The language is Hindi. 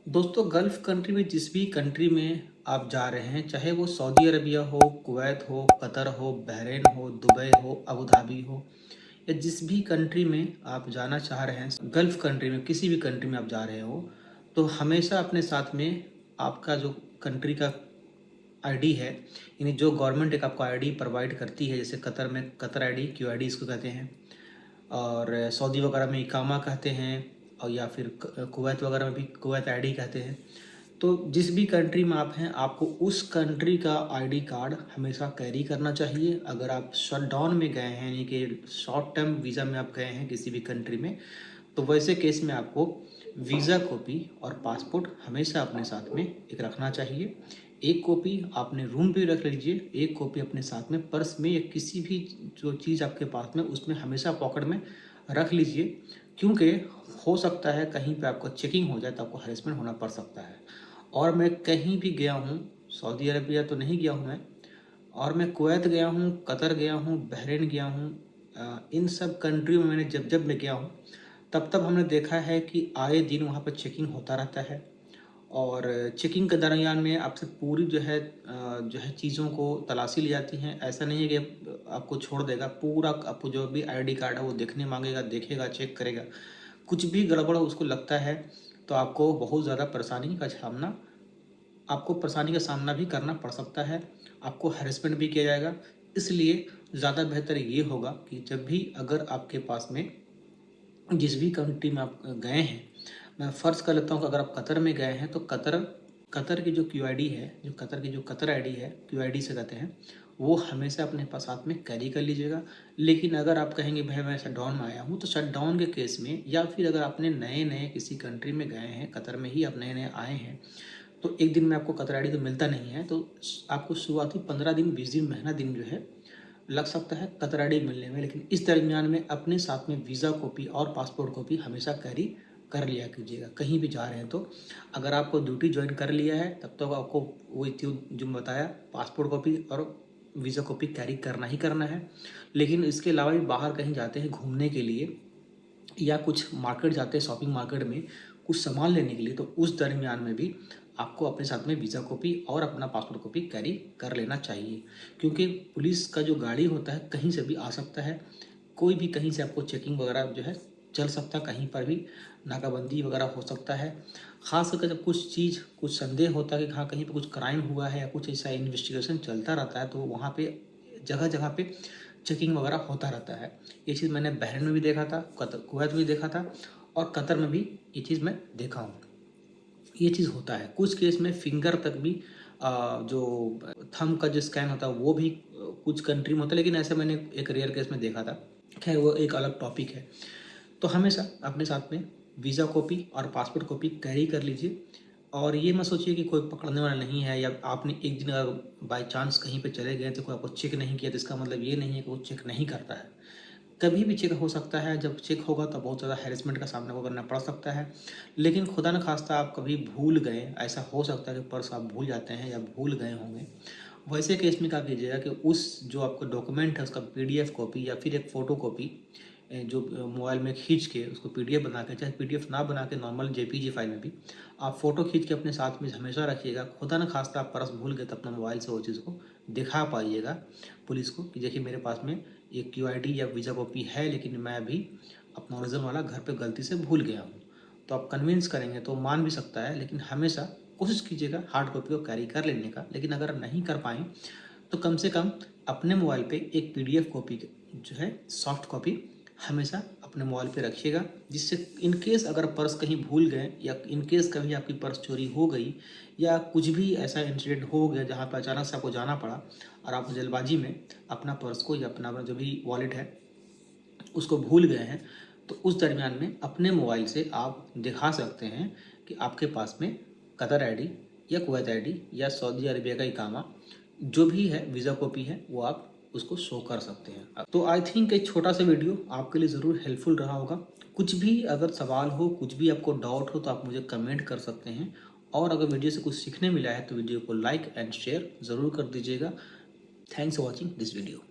दोस्तों, गल्फ़ कंट्री में जिस भी कंट्री में आप जा रहे हैं, चाहे वो सऊदी अरबिया हो, कुवैत हो, कतर हो, बहरीन हो, दुबई हो, अबू धाबी हो या जिस भी कंट्री में आप जाना चाह रहे हैं, गल्फ़ कंट्री में किसी भी कंट्री में आप जा रहे हो, तो हमेशा अपने साथ में आपका जो कंट्री का आईडी है, यानी जो गवर्नमेंट एक आपको आईडी प्रोवाइड करती है, जैसे कतर में कतर आईडी, क्यूआईडी इसको कहते हैं, और सऊदी वगैरह में इकामा कहते हैं, और या फिर कुवैत वगैरह में भी कुवैत आईडी कहते हैं। तो जिस भी कंट्री में आप हैं, आपको उस कंट्री का आईडी कार्ड हमेशा कैरी करना चाहिए। अगर आप शटडाउन में गए हैं, यानी कि शॉर्ट टर्म वीज़ा में आप गए हैं किसी भी कंट्री में, तो वैसे केस में आपको वीज़ा कॉपी और पासपोर्ट हमेशा अपने साथ में एक रखना चाहिए। एक कॉपी आपने रूम पे रख लीजिए, एक कॉपी अपने साथ में पर्स में या किसी भी जो चीज़ आपके पास में उसमें हमेशा पॉकेट में रख लीजिए, क्योंकि हो सकता है कहीं पे आपको चेकिंग हो जाए तो आपको हैरेसमेंट होना पड़ सकता है। और मैं कहीं भी गया हूँ, सऊदी अरबिया तो नहीं गया हूँ मैं, और मैं कुवैत गया हूँ, कतर गया हूँ, बहरीन गया हूँ। इन सब कंट्रियों में मैंने जब जब मैं गया हूँ, तब तब हमने देखा है कि आए दिन वहाँ पर चेकिंग होता रहता है। और चेकिंग के दरमियान में आपसे पूरी जो है चीज़ों को तलाशी ली जाती हैं। ऐसा नहीं है कि आपको छोड़ देगा, पूरा आपको जो भी आईडी कार्ड है वो देखने मांगेगा, देखेगा, चेक करेगा। कुछ भी गड़बड़ उसको लगता है तो आपको बहुत ज़्यादा परेशानी का सामना भी करना पड़ सकता है। आपको हैरेसमेंट भी किया जाएगा। इसलिए ज़्यादा बेहतर ये होगा कि जब भी अगर आपके पास में जिस भी कंट्री में आप गए हैं, मैं फ़र्ज़ कर लेता हूँ कि अगर आप कतर में गए हैं तो कतर कतर की जो क्यूआईडी है, जो कतर आईडी है, क्यूआईडी से कहते हैं, वो हमेशा अपने पास साथ में कैरी कर लीजिएगा। लेकिन अगर आप कहेंगे भाई मैं शटडाउन में आया हूँ, तो शटडाउन के केस में या फिर अगर आपने नए-नए किसी कंट्री में गए हैं, कतर में ही आप नए-नए आए हैं, तो एक दिन में आपको कतर आईडी तो मिलता नहीं है, तो आपको शुरुआती 15 दिन, 20 दिन, महीना दिन जो है लग सकता है कतर आईडी मिलने में। लेकिन इस दरमियान में अपने साथ में वीज़ा कॉपी और पासपोर्ट कॉपी हमेशा कैरी कर लिया कीजिएगा कहीं भी जा रहे हैं तो। अगर आपको ड्यूटी ज्वाइन कर लिया है तब तो आपको वही जो बताया, पासपोर्ट कॉपी और वीज़ा कॉपी कैरी करना ही करना है। लेकिन इसके अलावा भी बाहर कहीं जाते हैं घूमने के लिए या कुछ मार्केट जाते हैं, शॉपिंग मार्केट में कुछ सामान लेने के लिए, तो उस दरमियान में भी आपको अपने साथ में वीज़ा कॉपी और अपना पासपोर्ट कॉपी कैरी कर लेना चाहिए। क्योंकि पुलिस का जो गाड़ी होता है कहीं से भी आ सकता है, कोई भी कहीं से आपको चेकिंग वगैरह जो है चल सकता है, कहीं पर भी नाकाबंदी वगैरह हो सकता है। ख़ास करके जब कुछ संदेह होता है कि हाँ कहीं पे कुछ क्राइम हुआ है या कुछ ऐसा इन्वेस्टिगेशन चलता रहता है, तो वहाँ पे जगह जगह पे चेकिंग वगैरह होता रहता है। ये चीज़ मैंने बहरीन में भी देखा था, कुवैत में भी देखा था, और कतर में भी ये चीज़ मैं देखा हूँ। ये चीज़ होता है। कुछ केस में फिंगर तक भी जो थंब का जो स्कैन होता है वो भी कुछ कंट्री में होता है, लेकिन ऐसा मैंने एक रेयर केस में देखा था। खैर वो एक अलग टॉपिक है। तो हमेशा अपने साथ में वीज़ा कॉपी और पासपोर्ट कॉपी कैरी कर लीजिए। और ये मत सोचिए कि कोई पकड़ने वाला नहीं है, या आपने एक दिन अगर बाय चांस कहीं पे चले गए तो कोई आपको चेक नहीं किया, तो इसका मतलब ये नहीं है कि वो चेक नहीं करता है। कभी भी चेक हो सकता है, जब चेक होगा तो बहुत ज़्यादा हैरेसमेंट का सामना करना पड़ सकता है। लेकिन खुदा न खास्ता आप कभी भूल गए, ऐसा हो सकता है कि पर्स आप भूल जाते हैं या भूल गए होंगे, वैसे केस में क्या कीजिएगा कि उस जो आपका डॉक्यूमेंट है उसका पीडीएफ कॉपी या फिर एक फ़ोटो कॉपी जो मोबाइल में खींच के उसको पीडीएफ बना के, चाहे पीडीएफ ना बना के नॉर्मल जेपीजी फाइल में भी आप फ़ोटो खींच के अपने साथ में हमेशा रखिएगा। खुदा न खास्ता आप पर्स भूल गए तो अपना मोबाइल से वो चीज़ को दिखा पाइएगा पुलिस को कि देखिए मेरे पास में ये क्यूआईडी या वीज़ा कॉपी है, लेकिन मैं अभी अपना ओरिजिनल वाला घर पे गलती से भूल गया हूँ। तो आप कन्विंस करेंगे तो मान भी सकता है, लेकिन हमेशा कोशिश कीजिएगा हार्ड कॉपी को कैरी कर लेने का। लेकिन अगर नहीं कर पाएँ तो कम से कम अपने मोबाइल पे एक पीडीएफ कॉपी जो है, सॉफ्ट कॉपी हमेशा अपने मोबाइल पे रखिएगा, जिससे इन केस अगर पर्स कहीं भूल गए या इन केस कभी आपकी पर्स चोरी हो गई या कुछ भी ऐसा इंसिडेंट हो गया जहाँ पर अचानक से आपको जाना पड़ा और आप जल्दबाजी में अपना पर्स को या अपना जो भी वॉलेट है उसको भूल गए हैं, तो उस दरमियान में अपने मोबाइल से आप दिखा सकते हैं कि आपके पास में कतर आईडी या कुवैत आईडी या सऊदी अरबिया का इकामा जो भी है, वीज़ा कॉपी है, वो आप उसको शो कर सकते हैं। तो आई थिंक एक छोटा सा वीडियो आपके लिए ज़रूर हेल्पफुल रहा होगा। कुछ भी अगर सवाल हो, कुछ भी आपको डाउट हो तो आप मुझे कमेंट कर सकते हैं, और अगर वीडियो से कुछ सीखने मिला है तो वीडियो को लाइक एंड शेयर ज़रूर कर दीजिएगा। Thanks for watching this video.